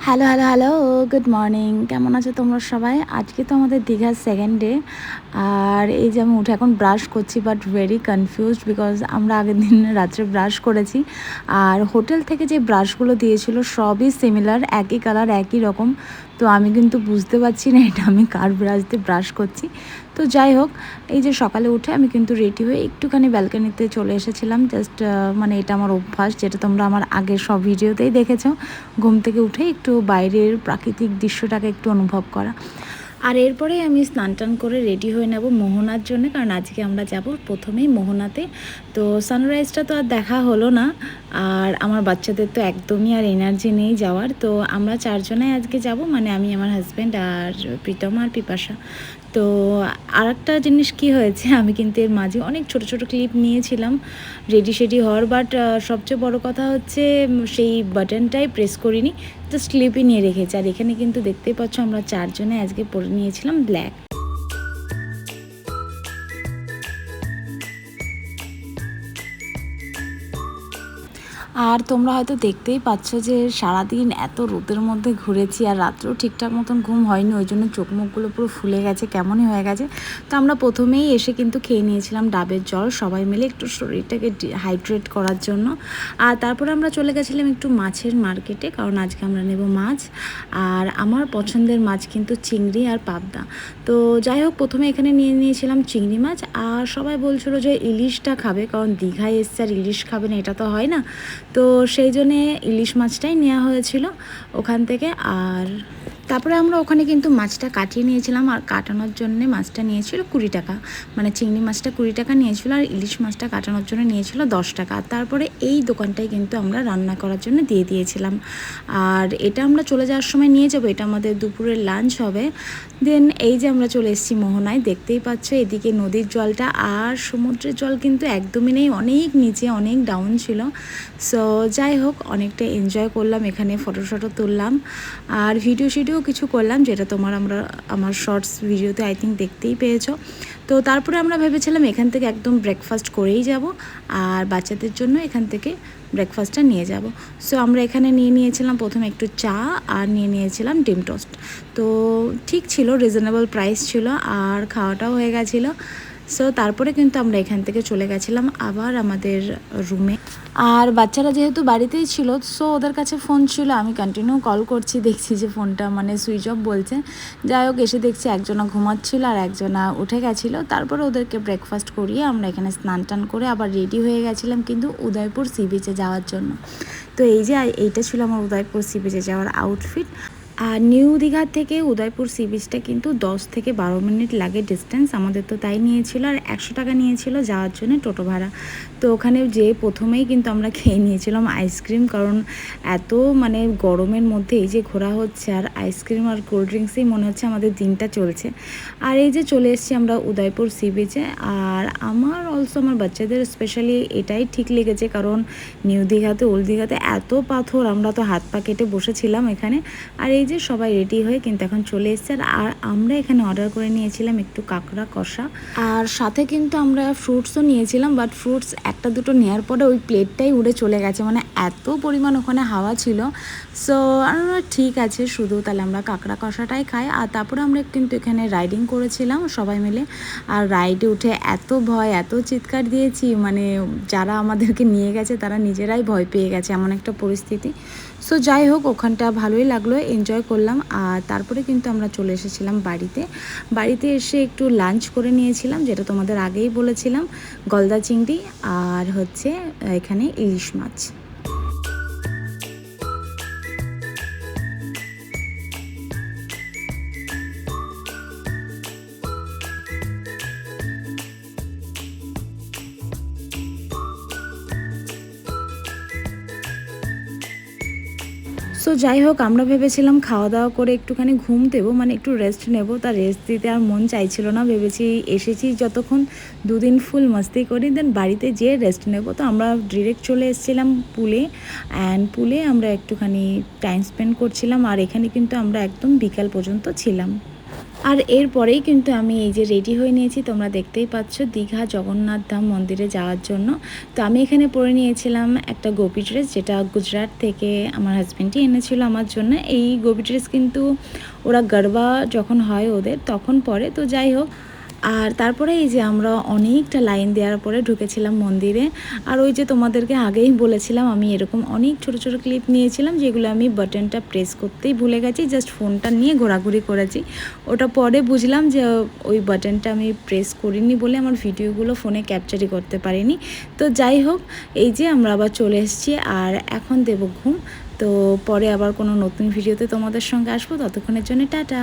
Hello hello hello good morning, কেমন আছো তোমরা সবাই? আজকে তো আমাদের দীঘার সেকেন্ড ডে। আর এই যে আমি উঠে এখন ব্রাশ করছি, বাট ভেরি কনফিউজড বিকজ আমরা আগের দিন রাত্রে ব্রাশ করেছি। আর হোটেল থেকে যে ব্রাশগুলো দিয়েছিল সবই সিমিলার, একই কালার একই রকম। তো আমি কিন্তু বুঝতে পারছি না এটা আমি কার ব্রাশ দিয়ে ব্রাশ করছি। তো যাই হোক, এই যে সকালে উঠে আমি কিন্তু রেডি হয়ে একটুখানি ব্যালকানিতে চলে এসেছিলাম। জাস্ট মানে এটা আমার অভ্যাস, যেটা তোমরা আমার আগের সব ভিডিওতেই দেখেছো। ঘুম থেকে উঠে একটু বাইরের প্রাকৃতিক দৃশ্যটাকে একটু অনুভব করা। আর এরপরে আমি স্নান টান করে রেডি হয়ে নেব মোহনার জন্য, কারণ আজকে আমরা যাব প্রথমেই মোহনাতে। তো সানরাইজটা তো আর দেখা হলো না, আর আমার বাচ্চাদের তো একদমই আর এনার্জি নেই যাওয়ার। তো আমরা চারজনাই আজকে যাব, মানে আমি, আমার হাজব্যান্ড আর প্রীতম আর পিপাসা। তো আর একটা জিনিস কি হয়েছে, আমি কিন্তু এর মাঝে অনেক ছোট ছোট ক্লিপ নিয়েছিলাম রেডি হওয়ার, বাট সবচেয়ে বড় কথা হচ্ছে সেই বাটনটাই প্রেস করিনি, জাস্ট ক্লিপই নিয়ে রেখেছি। আর এখানে কিন্তু দেখতেই পাচ্ছ আমরা চারজনে আজকে পরে নিয়েছিলাম ব্ল্যাক। আর তোমরা হয়তো দেখতেই পাচ্ছ যে সারাদিন এত রোদের মধ্যে ঘুরেছি, আর রাত্রেও ঠিকঠাক মতন ঘুম হয়নি, ওই জন্য চোখ মুখগুলো পুরো ফুলে গেছে, কেমনই হয়ে গেছে। তো আমরা প্রথমেই এসে কিন্তু খেয়ে নিয়েছিলাম ডাবের জল, সবাই মিলে একটু শরীরটাকে হাইড্রেট করার জন্য। আর তারপরে আমরা চলে গেছিলাম একটু মাছের মার্কেটে, কারণ আজকে আমরা নেব মাছ। আর আমার পছন্দের মাছ কিন্তু চিংড়ি আর পাবদা। তো যাই হোক, প্রথমে এখানে নিয়ে নিয়েছিলাম চিংড়ি মাছ। আর সবাই বলছিল যে ইলিশটা খাবে, কারণ দীঘায় এসছে আর ইলিশ খাবে না, এটা তো হয় না। তো সেই জন্যে ইলিশ মাছটাই নেওয়া হয়েছিল ওখান থেকে। আর তারপরে আমরা ওখানে কিন্তু মাছটা কাটিয়ে নিয়েছিলাম, আর কাটানোর জন্যে মাছটা নিয়েছিল 20 টাকা, মানে চিংড়ি মাছটা 20 টাকা নিয়েছিল, আর ইলিশ মাছটা কাটানোর জন্য নিয়েছিল 10 টাকা। তারপরে এই দোকানটাই কিন্তু আমরা রান্না করার জন্য দিয়ে দিয়েছিলাম। আর এটা আমরা চলে যাওয়ার সময় নিয়ে যাব, এটা আমাদের দুপুরের লাঞ্চ হবে। দেন এই যে আমরা চলে এসেছি মোহনায়, দেখতেই পাচ্ছ এদিকে নদীর জলটা, আর সমুদ্রের জল কিন্তু একদমই নেই, অনেক নিচে, অনেক ডাউন ছিল। সো যাই হোক, অনেকটা এনজয় করলাম এখানে, ফটো তুললাম আর ভিডিও কিছু করলাম, যেটা আমার শর্টস ভিডিওতে আই থিঙ্ক দেখতেই পেয়েছো। তো তারপরে আমরা ভেবেছিলাম এখান থেকে একদম ব্রেকফাস্ট করেই যাব, আর বাচ্চাদের জন্য এখান থেকে ব্রেকফাস্টটা নিয়ে যাব। সো আমরা এখানে নিয়ে নিয়েছিলাম প্রথমে একটু চা, আর নিয়ে নিয়েছিলাম ডিম টোস্ট। তো ঠিক ছিল, রিজনেবল প্রাইস ছিল, আর খাওয়াটাও হয়ে গেছিলো। সো তারপরে কিন্তু আমরা এখান থেকে চলে গেছিলাম আবার আমাদের রুমে। আর বাচ্চারা যেহেতু বাড়িতেই ছিল, সো ওদের কাছে ফোন ছিল, আমি কন্টিনিউ কল করছি, দেখছি যে ফোনটা মানে সুইচ অফ বলছে। যাই হোক, এসে দেখছি একজনা ঘুমাচ্ছিল আর একজনা উঠে গেছিলো। তারপরে ওদেরকে ব্রেকফাস্ট করিয়ে আমরা এখানে স্নান টান করে আবার রেডি হয়ে গেছিলাম কিন্তু উদয়পুর সি বিচে যাওয়ার জন্য। তো এই যে এইটা ছিল আমার উদয়পুর সি বিচে যাওয়ার আউটফিট। আর নিউ দীঘা থেকে উদয়পুর সি বিচটা কিন্তু 10 থেকে 12 মিনিট লাগে ডিস্টেন্স, আমাদের তো তাই নিয়েছিল। আর 100 টাকা নিয়েছিল যাওয়ার জন্য টোটো ভাড়া। তো ওখানে যে প্রথমেই কিন্তু আমরা খেয়ে নিয়েছিলাম আইসক্রিম, কারণ এত মানে গরমের মধ্যে এই যে ঘোরা হচ্ছে, আর আইসক্রিম আর কোল্ড ড্রিঙ্কসেই মনে হচ্ছে আমাদের দিনটা চলছে। আর এই যে চলে এসেছি আমরা উদয়পুর সি বিচে। আর আমার আমার বাচ্চাদের স্পেশালি এটাই ঠিক লেগেছে, কারণ নিউ দীঘাতে, ওল্ড দীঘাতে এত পাথর, আমরা তো হাত পা কেটে বসেছিলাম এখানে। আর এই যে সবাই রেডি হয়ে কিন্তু এখন চলে এসছে। আর আমরা এখানে অর্ডার করে নিয়েছিলাম একটু কাঁকড়া কষা, আর সাথে কিন্তু আমরা ফ্রুটসও নিয়েছিলাম, বাট ফ্রুটস একটা দুটো নেওয়ার পরে ওই প্লেটটাই উড়ে চলে গেছে, মানে এত পরিমাণ ওখানে হাওয়া ছিল। সো আমরা ঠিক আছে, শুধু তাহলে আমরা কাঁকড়া কষাটাই খাই। আর তারপরে আমরা কিন্তু এখানে রাইডিং করেছিলাম সবাই মিলে। আর রাইডে উঠে এত ভয়, এত চিৎকার দিয়েছি, মানে যারা আমাদেরকে নিয়ে গেছে তারা নিজেরাই ভয় পেয়ে গেছে, এমন একটা পরিস্থিতি। সো যাই হোক, ওখানটা ভালোই লাগলো, এনজয় করলাম। আর তারপরে কিন্তু আমরা চলে এসেছিলাম বাড়িতে এসে একটু লাঞ্চ করে নিয়েছিলাম, যেটা তোমাদের আগেই বলেছিলাম, গলদা চিংড়ি আর হচ্ছে এখানে ইলিশ মাছ। সো যাই হোক, আমরা ভেবেছিলাম খাওয়া দাওয়া করে একটুখানি ঘুম দেবো, মানে একটু রেস্ট নেব। তা রেস্ট দিতে আর মন চাইছিল না, ভেবেছি এসেছি যতক্ষণ 2 দিন ফুল মাস্তি করি, দেন বাড়িতে যেয়ে রেস্ট নেব। তো আমরা ডিরেক্ট চলে এসেছিলাম পুলে, অ্যান্ড পুলে আমরা একটুখানি টাইম স্পেন্ড করছিলাম। আর এখানে কিন্তু আমরা একদম বিকাল পর্যন্ত ছিলাম। আর এরপরেই কিন্তু আমি এই যে রেডি হয়ে নিয়েছি, তোমরা দেখতেই পাচ্ছ, দীঘা জগন্নাথ ধাম মন্দিরে যাওয়ার জন্য। তো আমি এখানে পরে নিয়েছিলাম একটা গোপী ড্রেস, যেটা গুজরাট থেকে আমার হাজব্যান্ডই এনেছিল আমার জন্য। এই গোপী ড্রেস কিন্তু ওরা গরবা যখন হয় ওদের তখন পরে। তো যাই হোক, আর তারপরে এই যে আমরা অনেকটা লাইন দেওয়ার পরে ঢুকেছিলাম মন্দিরে। আর ওই যে তোমাদেরকে আগেই বলেছিলাম, আমি এরকম অনেক ছোট ছোট ক্লিপ নিয়েছিলাম, যেগুলো আমি বাটনটা প্রেস করতেই ভুলে গেছি, জাস্ট ফোনটা নিয়ে ঘোরাঘুরি করেছি। ওটা পরে বুঝলাম যে ওই বাটনটা আমি প্রেস করিনি বলে আমার ভিডিওগুলো ফোনে ক্যাপচারই করতে পারিনি। তো যাই হোক, এই যে আমরা আবার চলে এসেছি আর এখন দেব ঘুম। তো পরে আবার কোনো নতুন ভিডিওতে তোমাদের সঙ্গে আসবো, ততক্ষণের জন্য টাটা।